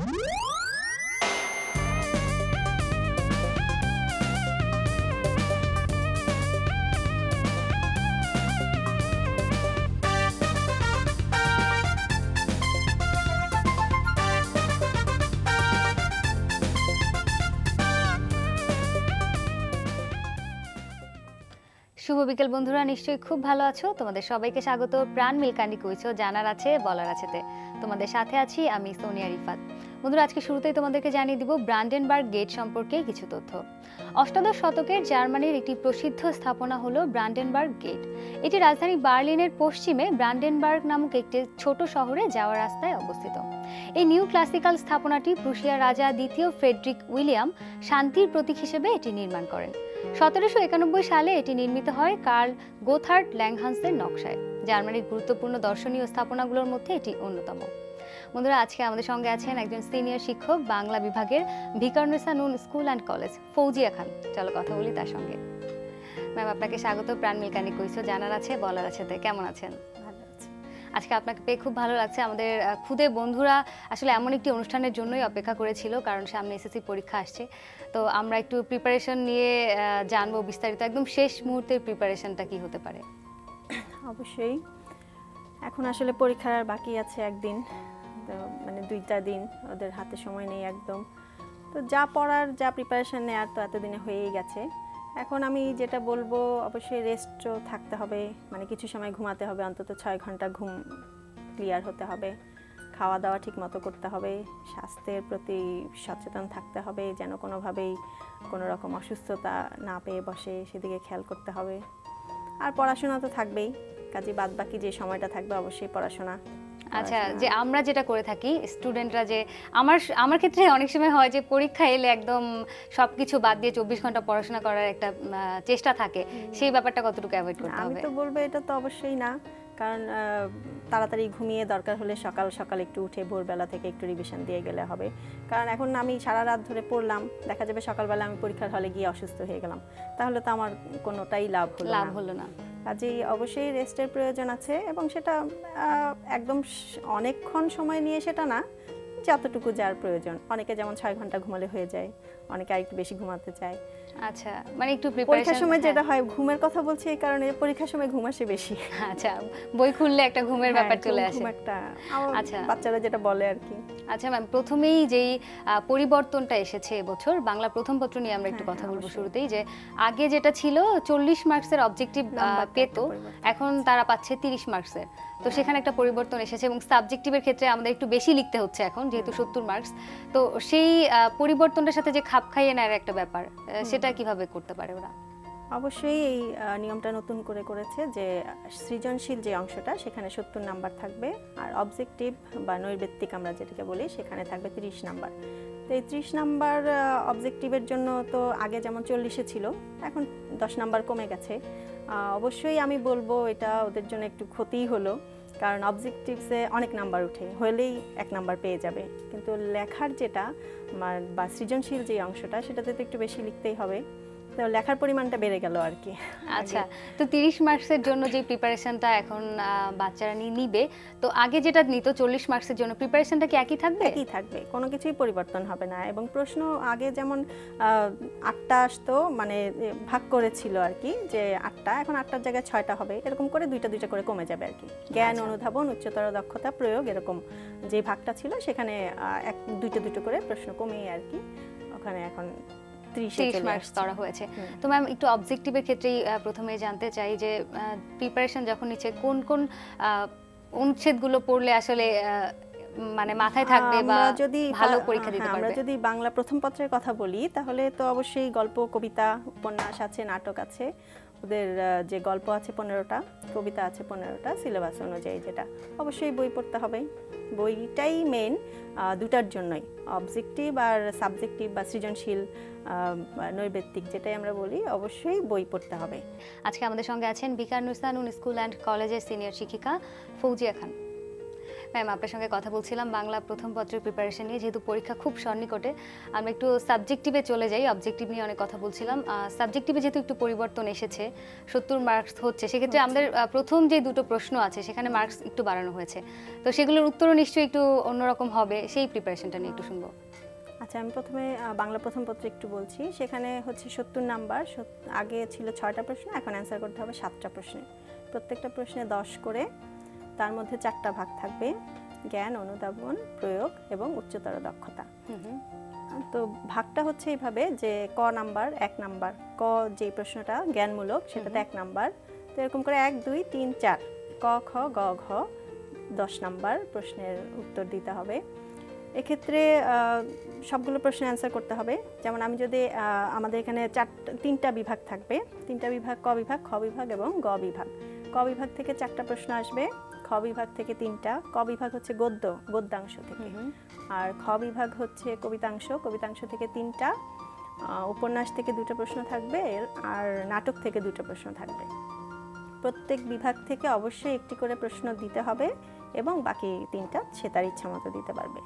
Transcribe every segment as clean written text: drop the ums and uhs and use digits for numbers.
শুভ বিকেল বন্ধুরা, নিশ্চয়ই খুব ভালো আছো। তোমাদের সবাইকে স্বাগত প্রাণ মিল্কানি কুইজে জানার আছে বলার আছেতে। তোমাদের সাথে আছি আমি সোনিয়া রিফাত। বন্ধুরা, আজকে শুরুতেই তোমাদেরকে জানিয়ে দিব ব্রান্ডেনবার্গ গেট সম্পর্কে কিছু তথ্য। অষ্টাদশ শতকের জার্মানির একটি প্রসিদ্ধ স্থাপনা হলো ব্রান্ডেনবার্গ গেট। এটি রাজধানী বার্লিনের পশ্চিমে ব্রান্ডেনবার্গ নামক একটি ছোট শহরে যাওয়ার রাস্তায় অবস্থিত। এই নিউ ক্লাসিক্যাল স্থাপনাটি প্রুশিয়ার রাজা দ্বিতীয় ফ্রেডরিক উইলিয়াম শান্তির প্রতীক হিসেবে এটি নির্মাণ করেন। 1791 সালে এটি নির্মিত হয় কার্ল গোথার্ড ল্যাংহান্সের নকশায়। জার্মানির গুরুত্বপূর্ণ দর্শনীয় স্থাপনাগুলোর মধ্যে এটি অন্যতম। বন্ধুরা, আজকে আমাদের সঙ্গে আছেন একজন সিনিয়র শিক্ষক, বাংলা বিভাগের ভিকারুন্নিসা নূন স্কুল অ্যান্ড কলেজ, ফৌজিয়া খান। চলো কথা বলি তার সঙ্গে। ম্যাম, আপনাকে স্বাগত প্রাণ মিল্কানি কুইজে জানার আছে বলার আছে। কেমন আছেন? আজকে আপনাকে পেয়ে খুব ভালো লাগছে। আমাদের খুদে বন্ধুরা আসলে এমন একটি অনুষ্ঠানের জন্যই অপেক্ষা করেছিল, কারণ সামনে এসএসসি পরীক্ষা আসছে। তো আমরা একটু প্রিপারেশন নিয়ে জানবো বিস্তারিত। একদম শেষ মুহূর্তের প্রিপারেশনটা কি হতে পারে? অবশ্যই এখন আসলে পরীক্ষার বাকি আছে একদিন, তো মানে 2টা দিন, ওদের হাতে সময় নেই একদম। তো যা পড়ার, যা প্রিপারেশন নেওয়ার তো এতদিনে হয়েই গেছে। এখন আমি যেটা বলবো, অবশ্যই রেস্টও থাকতে হবে, মানে কিছু সময় ঘুমাতে হবে, অন্তত 6 ঘন্টা ঘুম ক্লিয়ার হতে হবে। খাওয়া দাওয়া ঠিক মতো করতে হবে, স্বাস্থ্যের প্রতি সচেতন থাকতে হবে, যেন কোনোভাবেই কোনো রকম অসুস্থতা না পেয়ে বসে, সেদিকে খেয়াল করতে হবে। আর পড়াশোনা তো থাকবেই, কাজে বাদ বাকি যে সময়টা থাকবে অবশ্যই পড়াশোনা। আচ্ছা, যে আমরা যেটা করে থাকি স্টুডেন্টরা, যে আমার ক্ষেত্রে অনেক সময় হয় যে পরীক্ষা এলে একদম সবকিছু বাদ দিয়ে 24 ঘন্টা পড়াশোনা করার একটা চেষ্টা থাকে, সেই ব্যাপারটা কতটুকু অ্যাভয়েড করতে হবে? আমি তো বলবো এটা তো অবশ্যই না, কারণ তাড়াতাড়ি ঘুমিয়ে দরকার হলে সকাল সকাল একটু উঠে ভোরবেলা থেকে একটু রিভিশন দিয়ে গেলে হবে। কারণ এখন আমি সারা রাত ধরে পড়লাম, দেখা যাবে সকালবেলা আমি পরীক্ষার হলে গিয়ে অসুস্থ হয়ে গেলাম, তাহলে তো আমার কোনোটাই লাভ হলো না। কাজেই অবশ্যই রেস্টের প্রয়োজন আছে, এবং সেটা একদম অনেকক্ষণ সময় নিয়ে সেটা না, যতটুকু যার প্রয়োজন। অনেকে যেমন 6 ঘন্টা ঘুমালে হয়ে যায়, অনেকে আরেকটু বেশি ঘুমাতে চায়। আচ্ছা, মানে একটু পরীক্ষার সময় যেটা হয়, ঘুমের কথা বলছি এই কারণে, পরীক্ষার সময় ঘুম আসে বেশি। আচ্ছা, বই খুললে একটা ঘুমের ব্যাপার চলে আসে। আচ্ছা, বাচ্চারা যেটা বলে আর কি। আচ্ছা ম্যাম, প্রথমেই যেই পরিবর্তনটা এসেছে এবছর বাংলা প্রথম পত্র নিয়ে আমরা একটু কথা বলবো শুরুতেই, যে আগে যেটা ছিল 40 মার্কসের অবজেক্টিভ পেত, এখন তারা পাচ্ছে 30 মার্কসের। তো সেখানে একটা পরিবর্তন এসেছে, এবং সাবজেক্টিভের ক্ষেত্রে আমাদের একটু বেশি লিখতে হচ্ছে এখন, যেহেতু 70 মার্কস। তো সেই পরিবর্তনটার সাথে যে খাপ খাইয়ে নেওয়ার একটা ব্যাপার, সেটা কিভাবে করতে পারে ওরা? অবশ্যই এই নিয়মটা নতুন করে করেছে যে সৃজনশীল যে অংশটা সেখানে 70 নাম্বার থাকবে, আর অবজেক্টিভ বা নৈর্ব্যক্তিক আমরা যেটাকে বলি সেখানে থাকবে 30 নাম্বার। তো এই 30 নাম্বার অবজেক্টিভের জন্য তো আগে যেমন 40-এ ছিল, এখন 10 নাম্বার কমে গেছে। অবশ্যই আমি বলবো এটা ওদের জন্য একটু ক্ষতিই হলো, কারণ অবজেক্টিভসে অনেক নাম্বার উঠে হলেই 1 নাম্বার পেয়ে যাবে, কিন্তু লেখার যেটা বা সৃজনশীল যে অংশটা সেটাতে তো একটু বেশি লিখতেই হবে, তো লেখার পরিমাণটা বেড়ে গেল আর কি। আচ্ছা, তো 30 মার্কসের জন্য যে প্রিপারেশনটা এখন বাচ্চারা নিবে, তো আগে যেটা নিত 40 মার্কসের জন্য, প্রিপারেশনটা কি একই থাকবে? একই থাকবে, কোনো কিছুই পরিবর্তন হবে না। এবং প্রশ্ন আগে যেমন 8টা আসতো, মানে ভাগ করেছিল আর কি, যে 8টা, এখন 8টার জায়গায় 6টা হবে, এরকম করে 2টা করে কমে যাবে আর কি। জ্ঞান, অনুধাবন, উচ্চতর দক্ষতা, প্রয়োগ, এরকম যে ভাগটা ছিল সেখানে 2টো করে প্রশ্ন কমিয়ে আর কি ওখানে এখন 30 মার্কস করা হয়েছে। তো ম্যাম, একটু অবজেক্টিভের ক্ষেত্রেই প্রথমে জানতে চাই যে প্রিপারেশন যখন নিচ্ছে কোন কোন অনুচ্ছেদগুলো পড়লে আসলে মানে মাথায় থাকবে বা ভালো পরীক্ষা দিতে পারবে? আমরা যদি বাংলা প্রথম পত্রের কথা বলি, তাহলে তো অবশ্যই গল্প, কবিতা, উপন্যাস আছে, নাটক আছে। ওদের যে গল্প আছে 15টা, কবিতা আছে 15টা, সিলেবাস অনুযায়ী যেটা, অবশ্যই বই পড়তে হবে। বইটাই মেন 2টার জন্যই, অবজেক্টিভ আর সাবজেক্টিভ বা সৃজনশীল নৈর্ব্যক্তিক যেটাই আমরা বলি, অবশ্যই বই পড়তে হবে। আজকে আমাদের সঙ্গে আছেন ভিকারুন্নিসা নূন স্কুল অ্যান্ড কলেজের সিনিয়র শিক্ষিকা ফৌজিয়া খান। ম্যাম, আপনার সঙ্গে কথা বলছিলাম বাংলা প্রথম পত্রের প্রিপারেশন নিয়ে। যেহেতু পরীক্ষা খুব সন্নিকটে, আমরা একটু সাবজেক্টিভে চলে যাই। অবজেক্টিভ নিয়ে অনেক কথা বলছিলাম। সাবজেক্টিভে যেহেতু একটু পরিবর্তন এসেছে, 70 মার্কস হচ্ছে, সেক্ষেত্রে আমাদের প্রথম যে দুটো প্রশ্ন আছে সেখানে মার্কস একটু বাড়ানো হয়েছে, তো সেগুলোর উত্তরও নিশ্চয়ই একটু অন্যরকম হবে। সেই প্রিপারেশনটা নিয়ে একটু শুনবো। আচ্ছা, আমি প্রথমে বাংলা প্রথম পত্রে একটু বলছি। সেখানে হচ্ছে 70 নাম্বার, আগে ছিল 6টা প্রশ্ন, এখন অ্যান্সার করতে হবে 7টা প্রশ্নে। প্রত্যেকটা প্রশ্নে 10 করে, তার মধ্যে 4টা ভাগ থাকবে: জ্ঞান, অনুধাবন, প্রয়োগ এবং উচ্চতর দক্ষতা। তো ভাগটা হচ্ছে এইভাবে যে ক নাম্বার 1 নাম্বার, ক যে প্রশ্নটা জ্ঞানমূলক সেটাতে 1 নাম্বার। তো এরকম করে 1 2 3 4 ক খ গ ঘ 10 নাম্বার প্রশ্নের উত্তর দিতে হবে। এক্ষেত্রে সবগুলো প্রশ্নের অ্যান্সার করতে হবে। যেমন আমি যদি আমাদের এখানে 3টা বিভাগ থাকবে, 3টা বিভাগ: ক বিভাগ, খ বিভাগ এবং গ বিভাগ। ক বিভাগ থেকে 4টা প্রশ্ন আসবে, খ বিভাগ থেকে 3টা। ক বিভাগ হচ্ছে গদ্যাংশ থেকে, আর খ বিভাগ হচ্ছে কবিতাংশ থেকে 3টা। উপন্যাস থেকে 2টা প্রশ্ন থাকবে, আর নাটক থেকে 2টা প্রশ্ন থাকবে। প্রত্যেক বিভাগ থেকে অবশ্যই একটি করে প্রশ্ন দিতে হবে এবং বাকি 3টা সে তার ইচ্ছা মতো দিতে পারবে।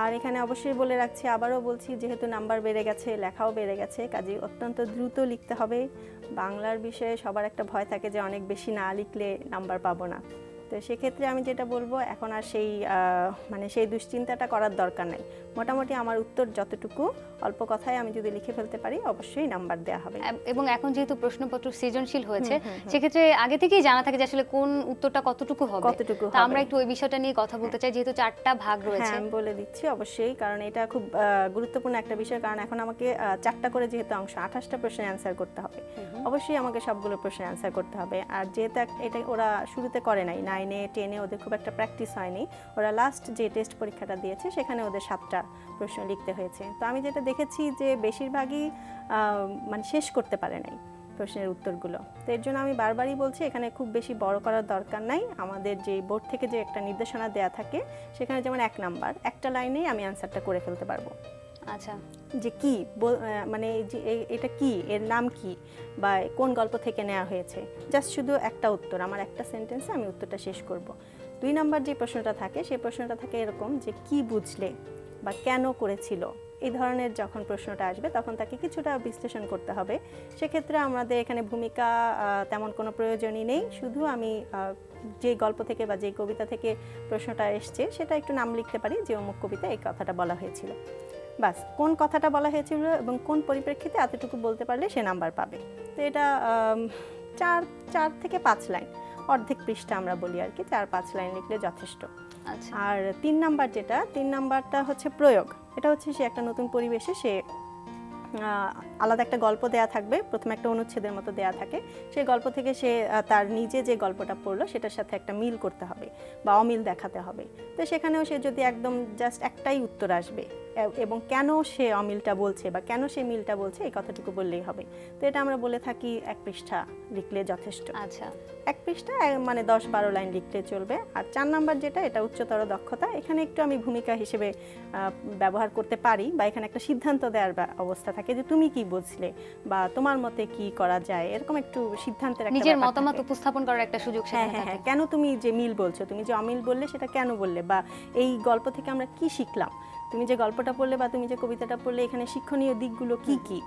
আর এখানে অবশ্যই বলে রাখছি, আবারও বলছি, যেহেতু নাম্বার বেড়ে গেছে, লেখাও বেড়ে গেছে, কাজেই অত্যন্ত দ্রুত লিখতে হবে। বাংলার বিষয়ে সবার একটা ভয় থাকে যে অনেক বেশি না লিখলে নাম্বার পাবো না। তো সেক্ষেত্রে আমি যেটা বলবো, এখন আর সেই দুশ্চিন্তাটা করার দরকার নেই। মোটামুটি আমার উত্তর যতটুকু, অল্প কথায় আমি যদি লিখে ফেলতে পারি, অবশ্যই নাম্বার দেওয়া হবে। এবং এখন যেহেতু প্রশ্নপত্র সৃজনশীল হয়েছে, সেক্ষেত্রে আগে থেকেই জানা থাকে যে আসলে কোন উত্তরটা কতটুকু হবে। তা আমরা একটু ওই বিষয়টা নিয়ে কথা বলতে চাই, যেহেতু 4টা ভাগ রয়েছে। আমি বলে দিচ্ছি অবশ্যই, কারণ এটা খুব গুরুত্বপূর্ণ একটা বিষয়। কারণ এখন আমাকে 4টা করে যেহেতু অংশ, 28টা প্রশ্নের অ্যান্সার করতে হবে। অবশ্যই আমাকে সবগুলো প্রশ্নের অ্যান্সার করতে হবে। আর যেহেতু এটা ওরা শুরুতে করে নাই, 9-এ 10-এ ওদের খুব একটা প্র্যাকটিস হয়নি, ওরা লাস্ট যে টেস্ট পরীক্ষাটা দিয়েছে সেখানে ওদের 7টা প্রশ্ন লিখতে হয়েছে। তো আমি যেটা দেখেছি যে বেশিরভাগই শেষ করতে পারে নাই প্রশ্নের উত্তরগুলো। তো এর জন্য আমি বারবারই বলছি, এখানে খুব বেশি বড় করার দরকার নাই। আমাদের যে বোর্ড থেকে যে একটা নির্দেশনা দেয়া থাকে, সেখানে যেমন 1 নাম্বার, একটা লাইনেই আমি অ্যান্সারটা করে ফেলতে পারবো। আচ্ছা, যে কি এটা কি, এর নাম কি, বা কোন গল্প থেকে নেওয়া হয়েছে, জাস্ট শুধু একটা উত্তর, আমার একটা সেন্টেন্সে আমি উত্তরটা শেষ করব। 2 নাম্বার যে প্রশ্নটা থাকে, সেই প্রশ্নটা থাকে এরকম যে কি বুঝলে বা কেন করেছিল। এই ধরনের যখন প্রশ্নটা আসবে তখন তাকে কিছুটা বিশ্লেষণ করতে হবে। সেক্ষেত্রে আমাদের এখানে ভূমিকা তেমন কোনো প্রয়োজনই নেই। শুধু আমি যে গল্প থেকে বা যে কবিতা থেকে প্রশ্নটা এসছে সেটা একটু নাম লিখতে পারি, যে অমুক কবিতা এই কথাটা বলা হয়েছিল। বাস, কোন কথাটা বলা হয়েছিল এবং কোন পরিপ্রেক্ষিতে, এতটুকু বলতে পারলে সে নাম্বার পাবে। তো এটা 4 থেকে 5 লাইন, অর্ধেক পৃষ্ঠা আমরা বলি আর কি, 4-5 লাইন লিখলে যথেষ্ট। আর 3 নাম্বারটা হচ্ছে প্রয়োগ। এটা হচ্ছে সে একটা নতুন পরিবেশে, সে আলাদা একটা গল্প দেয়া থাকবে, প্রথমে একটা অনুচ্ছেদের মতো দেয়া থাকে। সেই গল্প থেকে সে তার নিজে যে গল্পটা পড়লো সেটার সাথে একটা মিল করতে হবে বা অমিল দেখাতে হবে। তো সেখানেও সে যদি একদম জাস্ট একটাই উত্তর আসবে এবং কেন সে অমিলটা বলছে বা কেন সে মিলটা বলছে, এই কথাটুকু বললেই হবে। তো এটা আমরা বলে থাকি 1 পৃষ্ঠা লিখলে যথেষ্ট। আচ্ছা, 1 পৃষ্ঠা 10-12 লাইন লিখলে চলবে। আর 4 নাম্বার যেটা, এটা উচ্চতর দক্ষতা। এখানে একটু আমি ভূমিকা হিসেবে ব্যবহার করতে পারি, বা এখানে একটা সিদ্ধান্ত দেওয়ার অবস্থা থাকে যে তুমি কি বুঝলে বা তোমার মতে কি করা যায়, এরকম একটু সিদ্ধান্তের একটা নিজের মতামত উপস্থাপন করার একটা সুযোগ সেখানে থাকে। হ্যাঁ, কেন তুমি যে মিল বলছো, তুমি যে অমিল বললে সেটা কেন বললে, বা এই গল্প থেকে আমরা কি শিখলাম, তুমি যে গল্পটা পড়লে বা তুমি যে কবিতাটা পড়লে, এখানে শিক্ষণীয় দিকগুলো কি কি,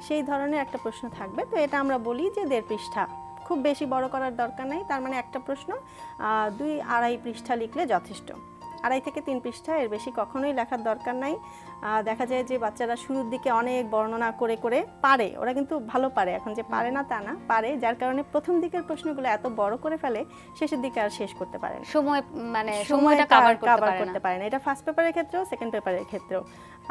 সেই ধরনের একটা প্রশ্ন থাকবে। তো এটা আমরা বলি যে 1.5 পৃষ্ঠা, খুব বেশি বড় করার দরকার নেই। তার মানে একটা প্রশ্ন 2-2.5 পৃষ্ঠা লিখলে যথেষ্ট। 2.5 থেকে 3 পৃষ্ঠা, এর বেশি কখনোই লেখার দরকার নাই। দেখা যায় যে বাচ্চারা শুরুর দিকে অনেক বর্ণনা করে করে পারে, ওরা কিন্তু ভালো পারে, এখন যে পারে না তা না, পারে, যার কারণে প্রথম দিকের প্রশ্নগুলো এত বড় করে ফেলে, শেষের দিকে আর শেষ করতে পারে না, সময়টা কভার করতে পারে না। এটা ফার্স্ট পেপারের ক্ষেত্রেও, সেকেন্ড পেপারের ক্ষেত্রেও।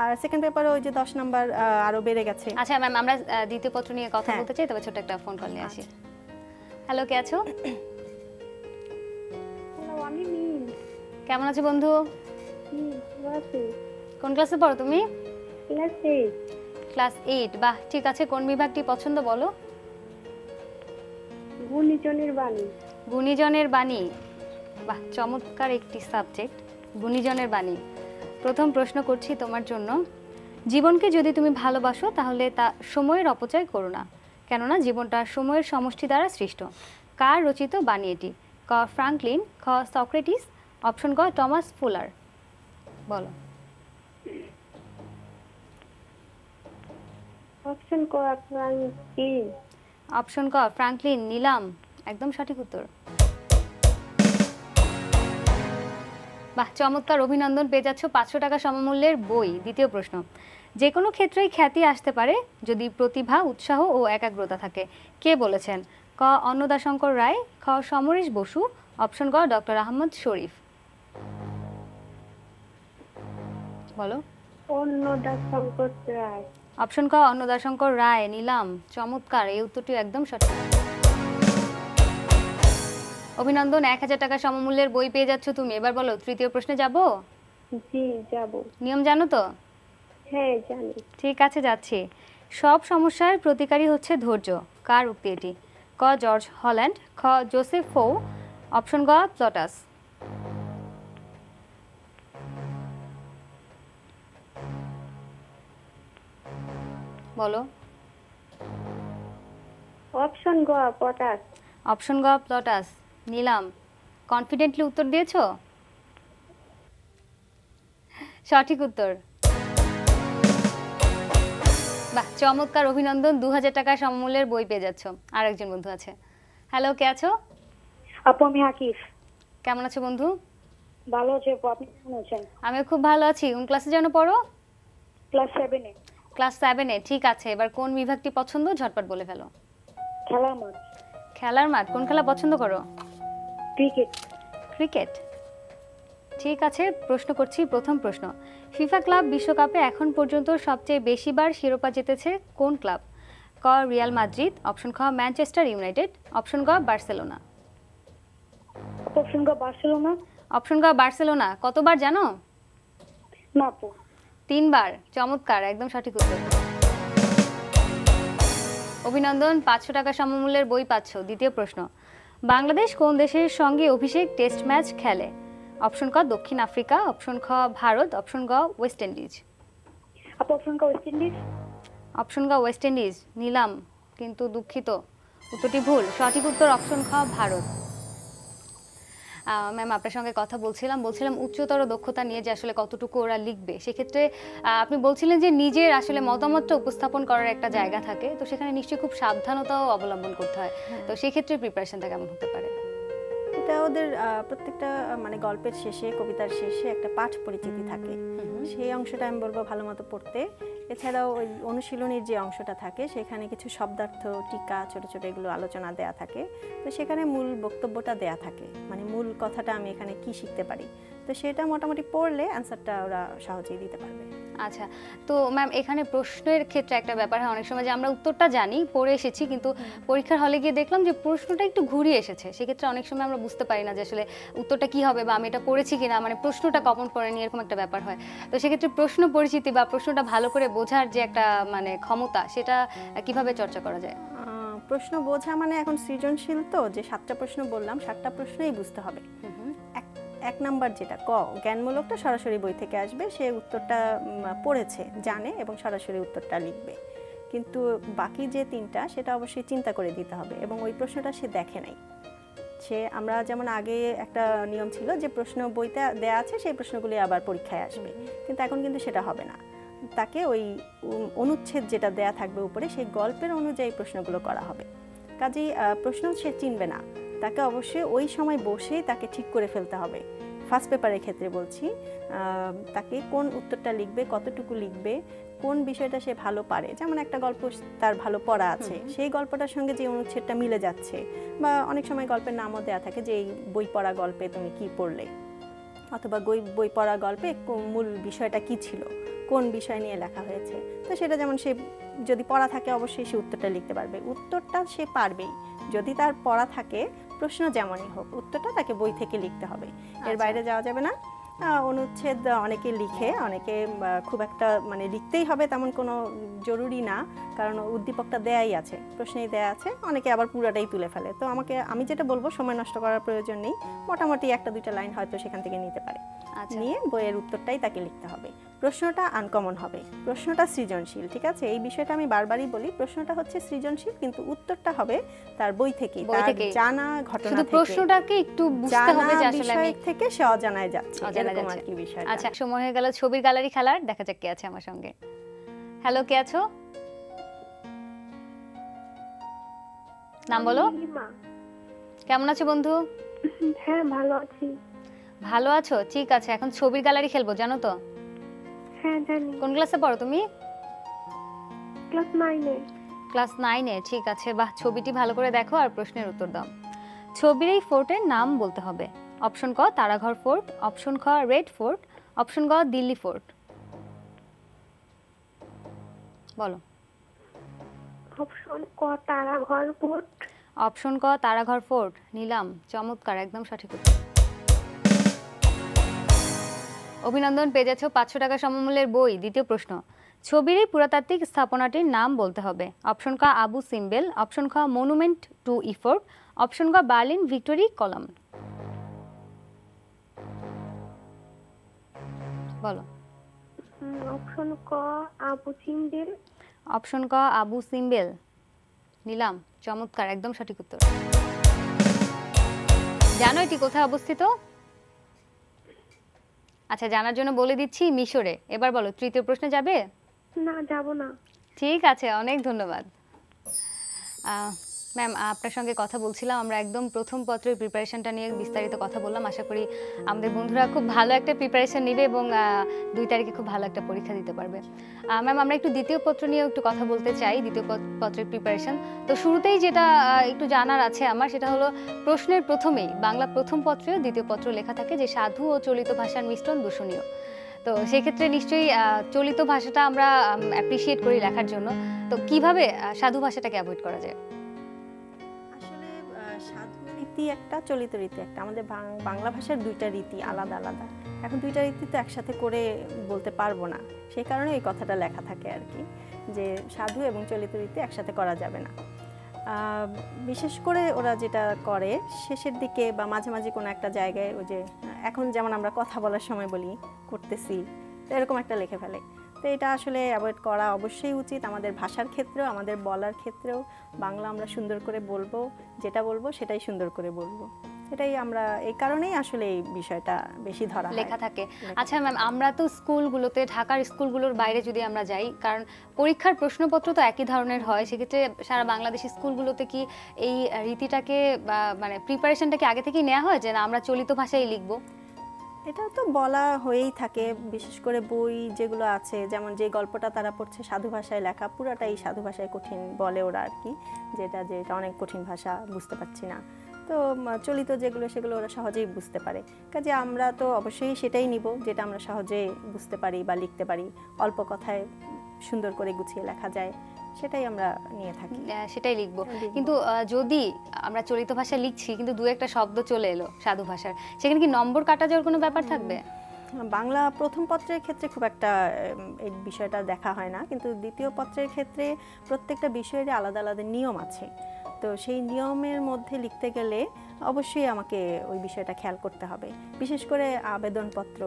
আর সেকেন্ড পেপারে ওই যে 10 নাম্বার আরো বেড়ে গেছে। আচ্ছা ম্যাম, আমরা দ্বিতীয় পত্র নিয়ে কথা বলতে চাই, তবে ছোট একটা ফোন কল নিয়ে আসি। হ্যালো, কে আছো? হ্যালো, আমি কেমন আছো বন্ধু? আছি। কোন ক্লাসে পড়ো তুমি? ক্লাস 8। ক্লাস 8, বাহ, ঠিক আছে। কোন বিভাগটি পছন্দ বলো? গুণীজনের বাণী। গুণীজনের বাণী, বাহ, চমৎকার একটি সাবজেক্ট, গুণীজনের বাণী। প্রথম প্রশ্ন করছি তোমার জন্য। জীবনকে যদি তুমি ভালোবাসো তাহলে তা সময়ের অপচয় করো না, কেননা জীবনটা সময়ের সমষ্টি দ্বারা সৃষ্ট। কার রচিত বাণী এটি? ক ফ্রাঙ্কলিন, খ সক্রেটিস, খ অপশন ক টমাস ফুলার। বলো। অপশন ক ফ্রাঙ্কলিন। অপশন ক ফ্রাঙ্কলিন নিলাম, একদম সঠিক উত্তর। বাহ, চমৎকার, অভিনন্দন, পেয়ে যাচ্ছ 500 টাকা সমমূল্যের বই। দ্বিতীয় প্রশ্ন, যে কোনো ক্ষেত্রেই খ্যাতি আসতে পারে যদি প্রতিভা, উৎসাহ ও একাগ্রতা থাকে, কে বলেছেন? ক অন্নদাশঙ্কর রায়, খ সমরেশ বসু, অপশন গ ডক্টর আহমদ শরীফ। বলো। অন্নদাশঙ্কর রায়। অপশন ক অন্নদাশঙ্কর রায় নিলাম, চমৎকার, এই উত্তরটি একদম সঠিক। অভিনন্দন, 1000 টাকা সমমূল্যের বই পেয়ে যাচ্ছ তুমি। এবার বলো, তৃতীয় প্রশ্নে যাব? জি যাব। নিয়ম জানো তো? হ্যাঁ জানি। ঠিক আছে, যাচ্ছি। সব সমস্যার প্রতিকারী হচ্ছে ধৈর্য, কার উক্তি এটি? ক জর্জ হল্যান্ড, খ জোসেফ ফো, অপশন গ প্লটাস। বলো। অপশন গ পটাশ। অপশন গ প্লটাস নিলাম, কনফিডেন্টলি উত্তর দিয়েছো? সঠিক উত্তর। বাহ, চমৎকার, অভিনন্দন, 2000 টাকা সমমূল্যের বই পেয়ে যাচ্ছ। আর একজন বন্ধু আছে। হ্যালো, কে আছো? আপু আমি আকিফ। কেমন আছো বন্ধু? ভালো আছে আপু, আপনি কেমন আছেন? আমি খুব ভালো আছি। কোন ক্লাসে যেন পড়ো? ক্লাস 7 এ। ক্লাস 7 এ, ঠিক আছে। এবার কোন বিভাগটি পছন্দ, ঝটপট বলে ফেলো। খেলার মাঠ। খেলার মাঠ, কোন খেলা পছন্দ করো? ক্রিকেট। ক্রিকেট, ঠিক আছে। প্রশ্ন করছি, প্রথম প্রশ্ন, ফিফা ক্লাব বিশ্বকাপে এখন পর্যন্ত সবচেয়ে বেশিবার শিরোপা জিতেছে কোন ক্লাব? ক রিয়াল মাদ্রিদ, অপশন খ ম্যানচেস্টার ইউনাইটেড, অপশন গ বার্সেলোনা। অপশন গ বার্সেলোনা। অপশন গ বার্সেলোনা, কতবার জানো? না আপু। 3 বার। চমৎকার, একদম সঠিক উত্তর। অভিনন্দন, 500 টাকা সমমূল্যের বই পাচ্ছ। দ্বিতীয় প্রশ্ন, বাংলাদেশ কোন দেশের সঙ্গে অভিষেক টেস্ট ম্যাচ খেলে? অপশন ক দক্ষিণ আফ্রিকা, অপশন খ ভারত, অপশন গ ওয়েস্ট ইন্ডিজ। আপু অপশন ক ওয়েস্ট ইন্ডিজ। অপশন গ ওয়েস্ট ইন্ডিজ নিলাম, কিন্তু দুঃখিত, উত্তরটি ভুল। সঠিক উত্তর অপশন খ ভারত। ম্যাম, আপনার সঙ্গে কথা বলছিলাম উচ্চতর দক্ষতা নিয়ে যে আসলে কতটুকু ওরা লিখবে। সেক্ষেত্রে আপনি বলছিলেন যে নিজের আসলে মতামতটা উপস্থাপন করার একটা জায়গা থাকে, তো সেখানে নিশ্চয়ই খুব সাবধানতাও অবলম্বন করতে হয়। তো সেক্ষেত্রে প্রিপারেশনটা কেমন হতে পারে? এটা ওদের প্রত্যেকটা মানে গল্পের শেষে, কবিতার শেষে একটা পাঠ পরিচিতি থাকে, সেই অংশটা আমি বলবো ভালো মতো পড়তে। এছাড়াও ওই অনুশীলনীর যে অংশটা থাকে সেখানে কিছু শব্দার্থ, টিকা, ছোট ছোট এগুলো আলোচনা দেয়া থাকে। তো সেখানে মূল বক্তব্যটা দেয়া থাকে, মানে মূল কথাটা আমি এখানে কি শিখতে পারি, তো সেটা মোটামুটি পড়লে অ্যান্সারটা ওরা সহজেই দিতে পারবে। আচ্ছা, তো ম্যাম এখানে প্রশ্নের ক্ষেত্রে একটা ব্যাপার হয়, অনেক সময় যে আমরা উত্তরটা জানি, পড়ে এসেছি, কিন্তু পরীক্ষার হলে গিয়ে দেখলাম যে প্রশ্নটা একটু ঘুরিয়ে এসেছে। সেক্ষেত্রে অনেক সময় আমরা বুঝতে পারি না যে আসলে উত্তরটা কি হবে, বা আমি এটা পড়েছি কিনা, মানে প্রশ্নটা কমন পড়েনি, এরকম একটা ব্যাপার হয়। তো সেক্ষেত্রে প্রশ্ন পরিচিতি বা প্রশ্নটা ভালো করে বোঝার যে একটা মানে ক্ষমতা, সেটা কিভাবে চর্চা করা যায়? প্রশ্ন বোঝা মানে এখন সৃজনশীল তো, যে 7টা প্রশ্ন বললাম, 7টা প্রশ্নই বুঝতে হবে। এক নাম্বার যেটা ক জ্ঞানমূলকটা সরাসরি বই থেকে আসবে, সে উত্তরটা পড়েছে, জানে এবং সরাসরি উত্তরটা লিখবে। কিন্তু বাকি যে 3টা সেটা অবশ্যই চিন্তা করে দিতে হবে, এবং ওই প্রশ্নটা সে দেখে নাই। সে আমরা যেমন আগে একটা নিয়ম ছিল যে প্রশ্ন বইতে দেয়া আছে, সেই প্রশ্নগুলি আবার পরীক্ষায় আসবে, কিন্তু এখন কিন্তু সেটা হবে না। তাকে ওই অনুচ্ছেদ যেটা দেয়া থাকবে উপরে, সেই গল্পের অনুযায়ী প্রশ্নগুলো করা হবে। কাজেই প্রশ্ন সে চিনবে না, তাকে অবশ্যই ওই সময় বসেই তাকে ঠিক করে ফেলতে হবে। ফার্স্ট পেপারের ক্ষেত্রে বলছি, তাকে কোন উত্তরটা লিখবে, কতটুকু লিখবে, কোন বিষয়টা সে ভালো পারে। যেমন একটা গল্প তার ভালো পড়া আছে, সেই গল্পটার সঙ্গে যে অনুচ্ছেদটা মিলে যাচ্ছে, বা অনেক সময় গল্পের নামও দেওয়া থাকে যে এই বই পড়া গল্পে তুমি কি পড়লে, অথবা বই পড়া গল্পে মূল বিষয়টা কি ছিল, কোন বিষয় নিয়ে লেখা হয়েছে। তো সেটা যেমন সে যদি পড়া থাকে অবশ্যই সে উত্তরটা লিখতে পারবে, উত্তরটা সে পারবেই। যদি তার পড়া থাকে, প্রশ্ন যেমনই হোক, উত্তরটা তাকে বই থেকে লিখতে হবে, এর বাইরে যাওয়া যাবে না। অনুচ্ছেদ অনেকে লিখে, অনেকে খুব একটা মানে লিখতেই হবে তেমন কোনো জরুরি না, কারণ উদ্দীপকটা দেয়াই আছে, প্রশ্নেই দেয়া আছে। অনেকে আবার পুরাটাই তুলে ফেলে। তো আমি যেটা বলবো, সময় নষ্ট করার প্রয়োজন নেই, মোটামুটি 1-2টা লাইন হয়তো সেখান থেকে নিতে পারে। আচ্ছা। নিয়ে বইয়ের উত্তরটাই তাকে লিখতে হবে। প্রশ্নটা আনকমন হবে, প্রশ্নটা সৃজনশীল, ঠিক আছে? এই বিষয়টা আমি বারবারই বলি, প্রশ্নটা হচ্ছে সৃজনশীল কিন্তু উত্তরটা হবে তার বই থেকে, বই তার থেকেই। জানা ঘটনা শুধু থেকে, প্রশ্নটাকে একটু বুঝতে জানা হবে যে আসলে আমি বিষয় থেকে সে অজানায় যাচ্ছে, অজানা এরকম যাচ্ছে। আর কি বিষয়টা। আচ্ছা, সময় হয়ে গেল ছবির গ্যালারি খেলার। দেখা যাক কে আছে আমার সঙ্গে। হ্যালো, কে আছো? নাম বলো। নীলিমা। কেমন আছো বন্ধু? হ্যাঁ, ভালো আছি। ভালো আছো? ঠিক আছে, এখন ছবির গ্যালারি খেলবো, জানো তো? হ্যাঁ, জানি। কোন ক্লাসে পড়ো তুমি? ক্লাস 9-এ। ক্লাস 9-এ। ঠিক আছে, বাহ, ছবিটি ভালো করে দেখো আর প্রশ্নের উত্তর দাও। ছবির এই ফোর্টের নাম বলতে হবে। অপশন ক তারাঘর ফোর্ট, অপশন খ রেড ফোর্ট, অপশন গ দিল্লি ফোর্ট। বলো। অপশন ক তারাঘর ফোর্ট। অপশন ক তারাঘর ফোর্ট। নিলাম, চমৎকার, একদম সঠিক উত্তর। অভিনন্দন, পেয়ে যাচ্ছ 500 টাকা সমমূল্যের বই। দ্বিতীয় প্রশ্ন, ছবির এই পুরাতাত্ত্বিক স্থাপনাটির নাম বলতে হবে। অপশন ক আবু সিম্বেল, অপশন খ মনুমেন্ট টু ইফোর্ট, অপশন গ বার্লিন ভিক্টোরি কলাম। বলো। অপশন ক আবু সিম্বেল। অপশন ক আবু সিম্বেল। নিলাম, চমৎকার, একদম সঠিক উত্তর। জানো এটি কোথায় অবস্থিত? আচ্ছা, জানার জন্য বলে দিচ্ছি, মিশরে। এবার বলো, তৃতীয় প্রশ্নে যাবে? না, যাব না। ঠিক আছে, অনেক ধন্যবাদ। ম্যাম, আপনার সঙ্গে কথা বলছিলাম, আমরা একদম প্রথম পত্রের প্রিপারেশনটা নিয়ে বিস্তারিত কথা বললাম। আশা করি আমাদের বন্ধুরা খুব ভালো একটা প্রিপারেশন নেবে এবং 2 তারিখে খুব ভালো একটা পরীক্ষা দিতে পারবে। ম্যাম, আমরা একটু দ্বিতীয় পত্র নিয়ে একটু কথা বলতে চাই, দ্বিতীয় পত্রের প্রিপারেশন। তো শুরুতেই যেটা একটু জানার আছে আমার, সেটা হলো প্রশ্নের প্রথমেই বাংলা প্রথম পত্রেও দ্বিতীয় পত্র লেখা থাকে যে সাধু ও চলিত ভাষার মিশ্রণ দূষণীয়। তো সেক্ষেত্রে নিশ্চয়ই চলিত ভাষাটা আমরা অ্যাপ্রিসিয়েট করি লেখার জন্য। তো কিভাবে সাধু ভাষাটাকে অ্যাভয়েড করা যায়? আসলে সাধু রীতি একটা, চলিত রীতি একটা। আমাদের বাংলা ভাষার 2টা রীতি আলাদা আলাদা। এখন 2টা রীতি তো একসাথে করে বলতে পারবো না, সেই কারণে এই কথাটা লেখা থাকে আর কি, যে সাধু এবং চলিত রীতি একসাথে করা যাবে না। বিশেষ করে ওরা যেটা করে শেষের দিকে বা মাঝে মাঝে কোনো একটা জায়গায়, ওই যে এখন যেমন আমরা কথা বলার সময় বলি করতেছি, তো এরকম একটা লিখে ফেলে। তো এটা আসলে অ্যাভয়েড করা অবশ্যই উচিত। আমাদের ভাষার ক্ষেত্রেও, আমাদের বলার ক্ষেত্রেও বাংলা আমরা সুন্দর করে বলবো, যেটা বলবো সেটাই সুন্দর করে বলবো। এটাই আমরা, এই কারণেই আসলে এই বিষয়টা বেশি ধরা হয়, লেখা থাকে। আচ্ছা ম্যাম, আমরা তো স্কুলগুলোতে, ঢাকার স্কুলগুলোর বাইরে যদি আমরা যাই, কারণ পরীক্ষার প্রশ্নপত্র তো একই ধরনের হয়, সেক্ষেত্রে সারা বাংলাদেশি স্কুলগুলোতে কি এই রীতিটাকে মানে প্রিপারেশনটাকে আগে থেকেই নেওয়া হয় যে না আমরা চলিত ভাষায় লিখবো? এটা তো বলা হয়েই থাকে, বিশেষ করে বই যেগুলো আছে, যেমন যে গল্পটা তারা পড়ছে সাধু ভাষায় লেখা, পুরাটাই সাধু ভাষায় কঠিন বলে ওরা আর কি, যেটা অনেক কঠিন ভাষা, বুঝতে পারছি না। তো চলিত যেগুলো সেগুলো ওরা সহজেই বুঝতে পারে, কাজে আমরা তো অবশ্যই সেটাই নিব যেটা আমরা সহজে বুঝতে পারি বা লিখতে পারি, অল্প কথায় সুন্দর করে গুছিয়ে লেখা যায়, সেটাই আমরা নিয়ে থাকি, সেটাই লিখবো। কিন্তু যদি আমরা চলিত ভাষায় লিখছি কিন্তু 2-1টা শব্দ চলে এলো সাধু ভাষার, সেখানে কি নম্বর কাটা যাওয়ার কোনো ব্যাপার থাকবে? বাংলা প্রথম পত্রের ক্ষেত্রে খুব একটা এই বিষয়টা দেখা হয় না, কিন্তু দ্বিতীয় পত্রের ক্ষেত্রে প্রত্যেকটা বিষয়েরই আলাদা আলাদা নিয়ম আছে। তো সেই নিয়মের মধ্যে লিখতে গেলে অবশ্যই আমাকে ওই বিষয়টা খেয়াল করতে হবে। বিশেষ করে আবেদনপত্র,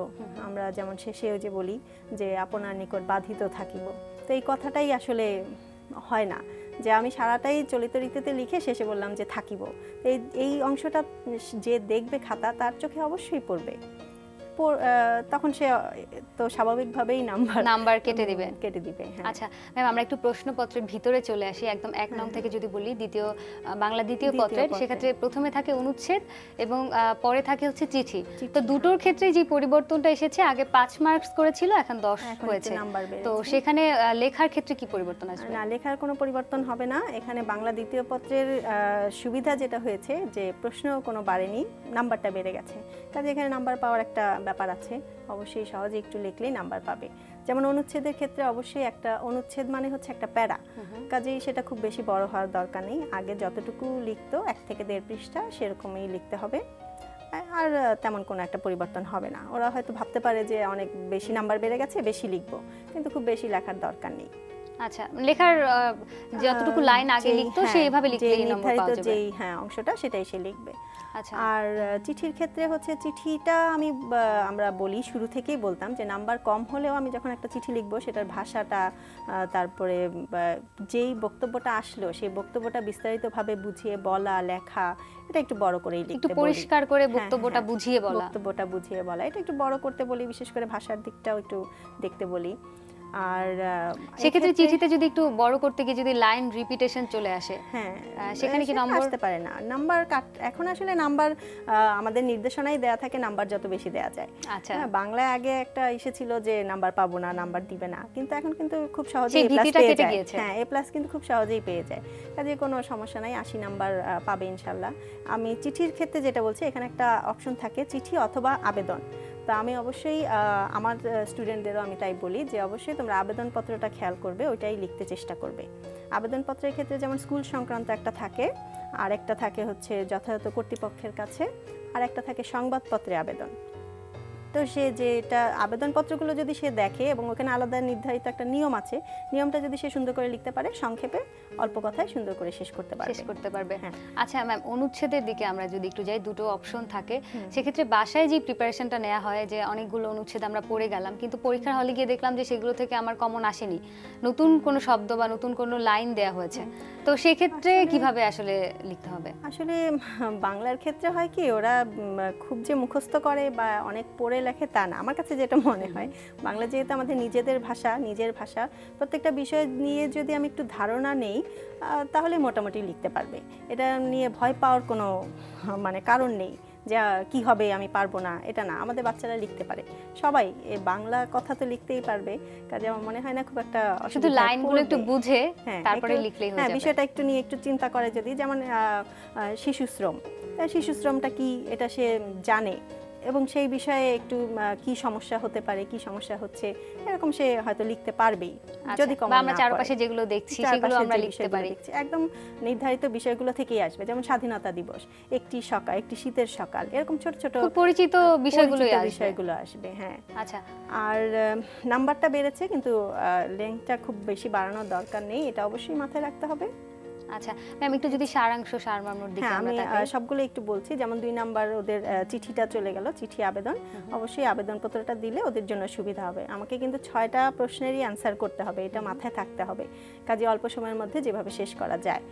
আমরা যেমন শেষে যে বলি যে আপনার নিকট বাধিত থাকিব, তো এই কথাটাই আসলে হয় না যে আমি সারাটাই চলিত রীতিতে লিখে শেষে বললাম যে থাকিব। এই অংশটা যে দেখবে খাতা, তার চোখে অবশ্যই পড়বে, তখন সে তো স্বাভাবিকভাবেই নাম্বার কেটে দিবে। আচ্ছা ম্যাম, আমরা একটু প্রশ্নপত্রের ভিতরে চলে আসি, একদম 1 নং থেকে যদি বলি, বাংলা দ্বিতীয় পত্রের, সেক্ষেত্রে প্রথমে থাকে অনুচ্ছেদ এবং পরে থাকে হচ্ছে চিঠি। তো দুটোর ক্ষেত্রে যে পরিবর্তনটা এসেছে, আগে 5 মার্কস করেছিল, এখন 10 হয়েছে। তো সেখানে লেখার ক্ষেত্রে কি পরিবর্তন আসবে? না, লেখার কোনো পরিবর্তন হবে না। এখানে বাংলা দ্বিতীয় পত্রের সুবিধা যেটা হয়েছে যে প্রশ্ন কোনো বাড়েনি, নাম্বারটা বেড়ে গেছে, কাজে এখানে নাম্বার পাওয়ার একটা ব্যাপার আছে, অবশ্যই সহজে একটু লিখলেই নাম্বার পাবে। যেমন অনুচ্ছেদের ক্ষেত্রে অবশ্যই একটা অনুচ্ছেদ মানে হচ্ছে একটা প্যারা, কাজেই সেটা খুব বেশি বড় হওয়ার দরকার নেই, আগে যতটুকু লিখতো 1 থেকে 1.5 পৃষ্ঠা সেরকমই লিখতে হবে, আর তেমন কোনো একটা পরিবর্তন হবে না। ওরা হয়তো ভাবতে পারে যে অনেক বেশি নাম্বার বেড়ে গেছে, বেশি লিখবো, কিন্তু খুব বেশি লেখার দরকার নেই। আচ্ছা, লেখার যতটুকু লাইন আগে লিখতো সেইভাবে লিখলেই নম্বর পাওয়া যাবে। যেই অংশটা সেটাই সে লিখবে। আচ্ছা, আর চিঠির ক্ষেত্রে হচ্ছে চিঠিটা আমরা বলি শুরু থেকেই বলতাম যে নাম্বার কম হলেও আমি যখন একটা চিঠি লিখবো সেটার ভাষাটা, তারপরে যেই বক্তব্যটা আসলো সেই বক্তব্যটা বিস্তারিতভাবে বুঝিয়ে বলা, লেখা, এটা একটু বড় করেই লিখতে বলি, একটু পরিষ্কার করে বক্তব্যটা বুঝিয়ে বলা, এটা একটু বড় করতে বলি, বিশেষ করে ভাষার দিকটাও একটু দেখতে বলি। আর সেক্ষেত্রে চিঠিতে যদি একটু বড় করতে গিয়ে যদি লাইন রিপিটেশন চলে আসে, সেখানে কি নম্বর আসতে পারে না? নাম্বার এখন আসলে নাম্বার আমাদের নির্দেশনায় দেয়া থাকে নাম্বার যত বেশি দেয়া যায়। আচ্ছা, বাংলায় আগে একটা এসেছিল যে নাম্বার পাবো না, নাম্বার দিবে না, কিন্তু এখন কিন্তু খুব সহজেই সেই এ প্লাস ভীতিটা পেয়ে কেটে যায়। গিয়েছে। এ প্লাস কিন্তু খুব সহজেই পেয়ে যায়, কাজে কোনো সমস্যা নাই, 80 নাম্বার পাবে ইনশাল্লাহ। আমি চিঠির ক্ষেত্রে যেটা বলছি, এখানে একটা অপশন থাকে চিঠি অথবা আবেদন। তো আমি অবশ্যই আমার স্টুডেন্টদেরও আমি তাই বলি যে অবশ্যই তোমরা আবেদনপত্রটা খেয়াল করবে, ওইটাই লিখতে চেষ্টা করবে। আবেদনপত্রের ক্ষেত্রে যেমন স্কুল সংক্রান্ত একটা থাকে, আর একটা থাকে হচ্ছে যথাযথ কর্তৃপক্ষের কাছে, আর একটা থাকে সংবাদপত্রে আবেদন। তো সে যেটা আবেদনপত্রগুলো যদি সে দেখে এবং ওখানে আলাদা নির্ধারিত একটা নিয়ম আছে, নিয়মটা যদি সে সুন্দর করে লিখতে পারে, সংক্ষেপে অল্প কথায় সুন্দর করে শেষ করতে পারবে। আচ্ছা ম্যাম, অনুচ্ছেদের দিকে আমরা যদি একটু যাই, দুটো অপশন থাকে, সেক্ষেত্রে বাসায় যে প্রিপারেশনটা নেওয়া হয় যে অনেকগুলো অনুচ্ছেদ আমরা পড়ে গেলাম, কিন্তু পরীক্ষার হলে গিয়ে দেখলাম যে সেগুলো থেকে আমার কমন আসেনি, নতুন কোনো শব্দ বা নতুন কোনো লাইন দেয়া হয়েছে, তো সেক্ষেত্রে কিভাবে আসলে লিখতে হবে? আসলে বাংলার ক্ষেত্রে হয় কি, ওরা খুব যে মুখস্থ করে বা অনেক পড়ে লেখে তা না। আমার কাছে যেটা মনে হয়, বাংলা যেহেতু আমাদের নিজের ভাষা, প্রত্যেকটা বিষয় নিয়ে যদি আমি একটু ধারণা নেই তাহলে মোটামুটি লিখতে পারবে। এটা নিয়ে ভয় পাওয়ার কোনো কারণ নেই যে কি হবে আমি পারবো না, এটা না, আমাদের বাচ্চারা লিখতে পারে, সবাই বাংলা কথা তো লিখতেই পারবে। কাজে আমার মনে হয় না খুব একটা শুধু লাইনগুলো একটু বুঝে তারপরে লিখলেই হয়ে যাবে। বিষয়টা একটু নিয়ে একটু চিন্তা করে যদি, যেমন শিশুশ্রমটা কি এটা সে জানে, এবং সেই বিষয়ে একটু কি সমস্যা হতে পারে, কি সমস্যা হচ্ছে, এরকম সে হয়তো লিখতে পারবেই। যদি আমরা চারপাশে যেগুলো দেখছি সেগুলো আমরা লিখতে পারি, একদম নির্ধারিত বিষয়গুলো থেকেই আসবে। যেমন স্বাধীনতা দিবস, একটি সকাল, একটি শীতের সকাল, এরকম ছোট ছোট পরিচিত বিষয়গুলো আসবে। হ্যাঁ, আচ্ছা। আর নাম্বারটা বেড়েছে, কিন্তু লেন্থটা খুব বেশি বাড়ানোর দরকার নেই, এটা অবশ্যই মাথায় রাখতে হবে। আচ্ছা ম্যাম, একটু যদি সারাংশ সারমর্মর দিকে আমরা তাকাই, আমি সবগুলো একটু বলছি। যেমন 2 নাম্বার ওদের চিঠিটা চলে গেল, চিঠি আবেদন, অবশ্যই আবেদনপত্রটা দিলে ওদের জন্য সুবিধা হবে। আমাকে কিন্তু 6টা প্রশ্নেরই অ্যান্সার করতে হবে, এটা মাথায় থাকতে হবে, কাজে অল্প সময়ের মধ্যে যেভাবে শেষ করা যায়।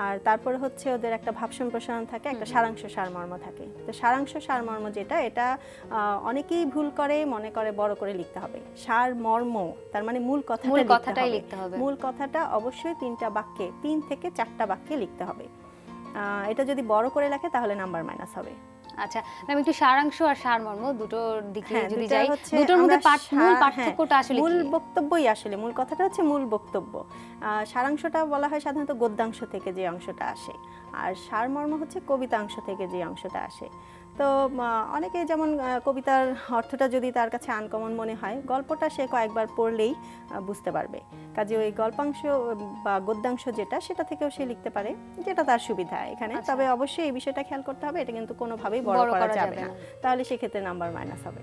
আর তারপর হচ্ছে ওদের একটা ভাব সম্প্রসারণ থাকে, একটা সারাংশ সারমর্ম থাকে। তো সারাংশ সারমর্ম যেটা, এটা অনেকেই ভুল করে, মনে করে বড় করে লিখতে হবে। সারমর্ম তার মানে মূল কথাটাই লিখতে হবে। মূল কথাটা অবশ্যই 3টা বাক্যে, 3 থেকে 4টা বাক্যে লিখতে হবে। এটা যদি বড় করে লেখে তাহলে নাম্বার মাইনাস হবে। আচ্ছা ম্যাম, একটু সারাংশ আর সারমর্ম দুটোর দিকে যদি যাই, দুটোর মধ্যে মূল পার্থক্যটা আসলে মূল বক্তব্যই আসলে মূল কথাটা হচ্ছে মূল বক্তব্য। সারাংশটা বলা হয় সাধারণত গদ্যাংশ থেকে যে অংশটা আসে, আর সারমর্ম হচ্ছে কবিতাংশ থেকে যে অংশটা আসে। তো অনেকে যেমন কবিতার অর্থটা যদি তার কাছে আনকমন মনে হয়, গল্পটা সে কয়েকবার পড়লেই বুঝতে পারবে, কাজে ওই গল্পাংশ বা গদ্যাংশ যেটা, সেটা থেকেও সে লিখতে পারে, যেটা তার সুবিধা এখানে। তবে অবশ্যই এই বিষয়টা খেয়াল করতে হবে, এটা কিন্তু কোনোভাবেই বড় করা যাবে না, তাহলে সেক্ষেত্রে নাম্বার মাইনাস হবে,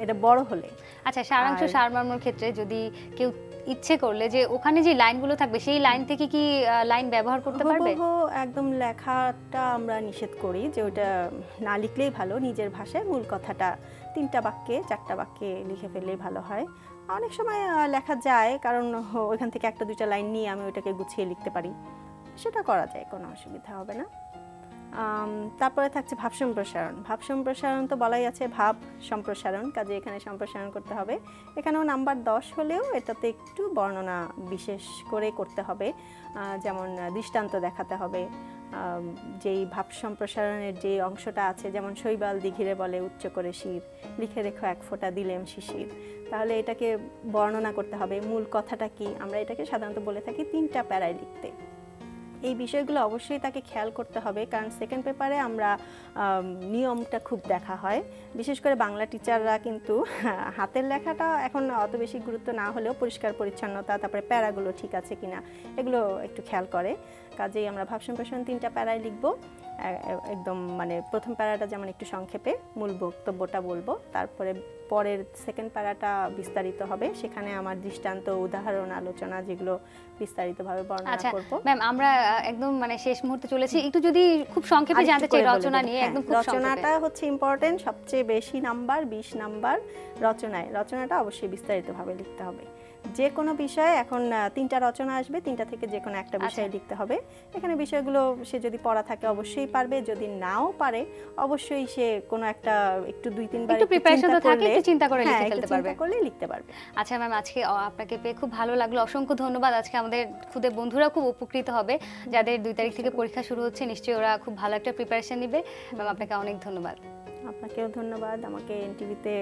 এটা বড় হলে। আচ্ছা, সারাংশ সারমর্মের ক্ষেত্রে যদি কেউ ইচ্ছে করলে যে ওখানে যে লাইনগুলো থাকবে সেই লাইন থেকে কি লাইন ব্যবহার করতে পারবে? একদম লেখাটা আমরা নিষেধ করি, যে ওটা না লিখলেই ভালো, নিজের ভাষায় মূল কথাটা 3টা বাক্যে 4টা বাক্যে লিখে ফেললেই ভালো হয়। অনেক সময় লেখা যায়, কারণ ওইখান থেকে 1-2টা লাইন নিয়ে আমি ওইটাকে গুছিয়ে লিখতে পারি, সেটা করা যায়, কোনো অসুবিধা হবে না। তারপরে থাকছে ভাব সম্প্রসারণ। ভাব সম্প্রসারণ তো বলাই আছে ভাব সম্প্রসারণ, কাজে এখানে সম্প্রসারণ করতে হবে। এখানেও নাম্বার 10 হলেও এটাতে একটু বর্ণনা বিশেষ করে করতে হবে, যেমন দৃষ্টান্ত দেখাতে হবে। যেই ভাব সম্প্রসারণের যে অংশটা আছে, যেমন শৈবাল দিঘিরে বলে উচ্চ করে শির, লিখে রেখো 1 ফোঁটা দিলেম শিশির, তাহলে এটাকে বর্ণনা করতে হবে, মূল কথাটা কি। আমরা এটাকে সাধারণত বলে থাকি 3টা প্যারায় লিখতে। এই বিষয়গুলো অবশ্যই তাকে খেয়াল করতে হবে, কারণ সেকেন্ড পেপারে আমরা নিয়মটা খুব দেখা হয়, বিশেষ করে বাংলা টিচাররা কিন্তু হাতের লেখাটা এখন অত বেশি গুরুত্ব না হলেও পরিষ্কার পরিচ্ছন্নতা, তারপরে প্যারাগুলো ঠিক আছে কিনা, এগুলো একটু খেয়াল করে। কাজেই আমরা ভাব সম্প্রসারণ 3টা প্যারায় লিখবো, একদম প্রথম প্যারাটা যেমন একটু সংক্ষেপে মূল বক্তব্যটা বলবো, তারপরে পরের সেকেন্ড প্যারাটা বিস্তারিত হবে, সেখানে আমার দৃষ্টান্ত উদাহরণ আলোচনা যেগুলো বিস্তারিতভাবে বর্ণনা আচ্ছা করব। ম্যাম, আমরা একদম মানে শেষ মুহূর্তে চলেছি, একটু যদি খুব সংক্ষেপে জানতে চাই রচনা নিয়ে, একদম খুব সংক্ষেপে। রচনাটা হচ্ছে ইম্পর্টেন্ট, সবচেয়ে বেশি নাম্বার 20 নাম্বার রচনাটা অবশ্যই বিস্তারিতভাবে লিখতে হবে। যে কোনো বিষয়ে এখন 3টা রচনা আসবে, 3টা থেকে যে কোনো একটা বিষয় লিখতে হবে। এখানে বিষয়গুলো সে যদি পড়া থাকে অবশ্যই পারবে, যদি নাও পারে অবশ্যই সে কোনো একটা একটু 2-3 বার একটু প্রিপারেশন তো থাকে, একটু চিন্তা করে লিখে ফেলতে পারবে, লিখতে পারবে। আচ্ছা ম্যাম, আজকে আপনাকে পেয়ে খুব ভালো লাগলো, অসংখ্য ধন্যবাদ। আজকে আমাদের খুদে বন্ধুরা খুব উপকৃত হবে, যাদের 2 তারিখ থেকে পরীক্ষা শুরু হচ্ছে, নিশ্চয়ই ওরা খুব ভালো একটা প্রিপারেশন নেবে। ম্যাম আপনাকে অনেক ধন্যবাদ। আপনাকেও ধন্যবাদ, আমাকে এনটিভিতে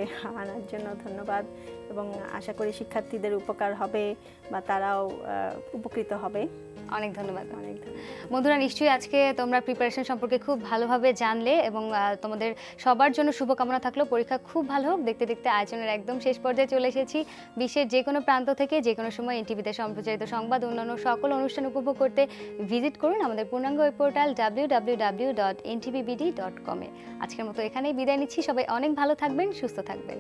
আনার জন্য ধন্যবাদ, এবং আশা করি শিক্ষার্থীদের উপকার হবে বা তারাও উপকৃত হবে। অনেক ধন্যবাদ। অনেক ধন্যবাদ বন্ধুরা, নিশ্চয়ই আজকে তোমরা প্রিপারেশন সম্পর্কে খুব ভালোভাবে জানলে, এবং তোমাদের সবার জন্য শুভকামনা থাকলো, পরীক্ষা খুব ভালো হোক। দেখতে দেখতে আয়োজনের একদম শেষ পর্যায়ে চলে এসেছি। বিশ্বের যে কোনো প্রান্ত থেকে যে কোনো সময় এনটিভিতে সম্প্রচারিত সংবাদ, অন্যান্য সকল অনুষ্ঠান উপভোগ করতে ভিজিট করুন আমাদের পূর্ণাঙ্গ ওয়েব পোর্টাল www.ntvbd.com-এ। আজকের মতো এখানেই বিদায় নিচ্ছি, সবাই অনেক ভালো থাকবেন, সুস্থ থাকবেন।